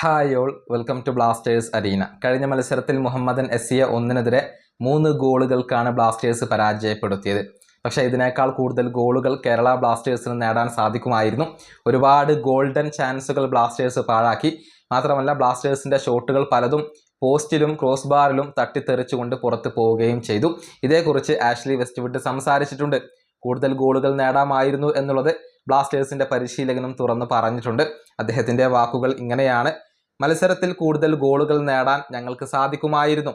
Hi all, welcome to blasters arena. കഴിഞ്ഞ മത്സരത്തിൽ മുഹമ്മദൻ എസ്സിയെ 1-നെതിരെ 3 ഗോളുകൾക്കാണ് ബ്ലാസ്റ്റേഴ്സ് പരാജയപ്പെടുത്തിയത്. പക്ഷേ ഇതിനേക്കാൾ കൂടുതൽ ഗോളുകൾ കേരള ബ്ലാസ്റ്റേഴ്സിന് നേടാൻ സാധിക്കുമായിരുന്നു. ഒരുപാട് ഗോൾഡൻ ചാൻസുകൾ ബ്ലാസ്റ്റേഴ്സ് പാഴാക്കി. മാത്രമല്ല ബ്ലാസ്റ്റേഴ്സിൻ്റെ ഷോട്ടുകൾ പലതും പോസ്റ്റിലും ക്രോസ് ബാറിലും തട്ടിത്തെറിച്ചുകൊണ്ട് പുറത്ത് പോവുകയും ചെയ്തു. ഇതേക്കുറിച്ച് ആഷ്ലി വെസ്റ്റ്വുഡ് സംസാരിച്ചിട്ടുണ്ട്. കൂടുതൽ ഗോളുകൾ നേടാമായിരുന്നു എന്നുള്ളത് ബ്ലാസ്റ്റേഴ്സിൻ്റെ പരിശീലകനും തുറന്നു പറഞ്ഞിട്ടുണ്ട്. അദ്ദേഹത്തിൻ്റെ വാക്കുകൾ ഇങ്ങനെയാണ്: മത്സരത്തിൽ കൂടുതൽ ഗോളുകൾ നേടാൻ ഞങ്ങൾക്ക് സാധിക്കുമായിരുന്നു.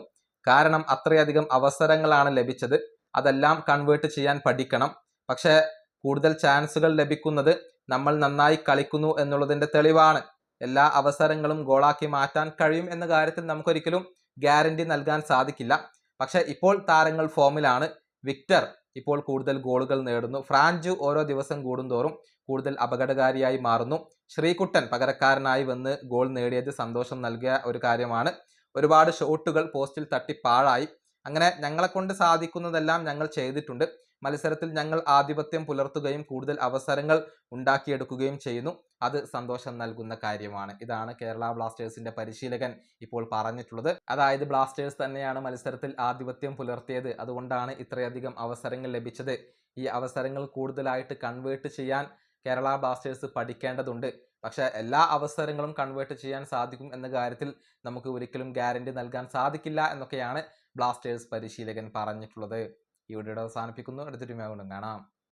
കാരണം അത്രയധികം അവസരങ്ങളാണ് ലഭിച്ചത്. അതെല്ലാം കൺവേർട്ട് ചെയ്യാൻ പഠിക്കണം. പക്ഷേ കൂടുതൽ ചാൻസുകൾ ലഭിക്കുന്നത് നമ്മൾ നന്നായി കളിക്കുന്നു എന്നുള്ളതിൻ്റെ തെളിവാണ്. എല്ലാ അവസരങ്ങളും ഗോളാക്കി മാറ്റാൻ കഴിയും എന്ന കാര്യത്തിൽ നമുക്കൊരിക്കലും ഗ്യാരണ്ടി നൽകാൻ സാധിക്കില്ല. പക്ഷേ ഇപ്പോൾ താരങ്ങൾ ഫോമിലാണ്. വിക്ടർ ഇപ്പോൾ കൂടുതൽ ഗോളുകൾ നേടുന്നു. ഫ്രാഞ്ചു ഓരോ ദിവസം കൂടുന്തോറും കൂടുതൽ അപകടകാരിയായി മാറുന്നു. ശ്രീകുട്ടൻ പകരക്കാരനായി വന്ന് ഗോൾ നേടിയത് സന്തോഷം നൽകിയ ഒരു കാര്യമാണ്. ഒരുപാട് ഷോട്ടുകൾ പോസ്റ്റിൽ തട്ടി പാഴായി. അങ്ങനെ ഞങ്ങളെക്കൊണ്ട് സാധിക്കുന്നതെല്ലാം ഞങ്ങൾ ചെയ്തിട്ടുണ്ട്. മത്സരത്തിൽ ഞങ്ങൾ ആധിപത്യം പുലർത്തുകയും കൂടുതൽ അവസരങ്ങൾ ഉണ്ടാക്കിയെടുക്കുകയും ചെയ്യുന്നു. അത് സന്തോഷം നൽകുന്ന കാര്യമാണ്. ഇതാണ് കേരള ബ്ലാസ്റ്റേഴ്സിന്റെ പരിശീലകൻ ഇപ്പോൾ പറഞ്ഞിട്ടുള്ളത്. അതായത് ബ്ലാസ്റ്റേഴ്സ് തന്നെയാണ് മത്സരത്തിൽ ആധിപത്യം പുലർത്തിയത്. അതുകൊണ്ടാണ് ഇത്രയധികം അവസരങ്ങൾ ലഭിച്ചത്. ഈ അവസരങ്ങൾ കൂടുതലായിട്ട് കൺവേർട്ട് ചെയ്യാൻ കേരള ബ്ലാസ്റ്റേഴ്സ് പഠിക്കേണ്ടതുണ്ട്. പക്ഷേ എല്ലാ അവസരങ്ങളും കൺവേർട്ട് ചെയ്യാൻ സാധിക്കും എന്ന കാര്യത്തിൽ നമുക്ക് ഒരിക്കലും ഗ്യാരണ്ടി നൽകാൻ സാധിക്കില്ല എന്നൊക്കെയാണ് ബ്ലാസ്റ്റേഴ്സ് പരിശീലകൻ പറഞ്ഞിട്ടുള്ളത്. ഈ വീഡിയോ അവസാനിപ്പിക്കുന്നു. അടുത്തൊരു വീഡിയോയിൽ കാണാം.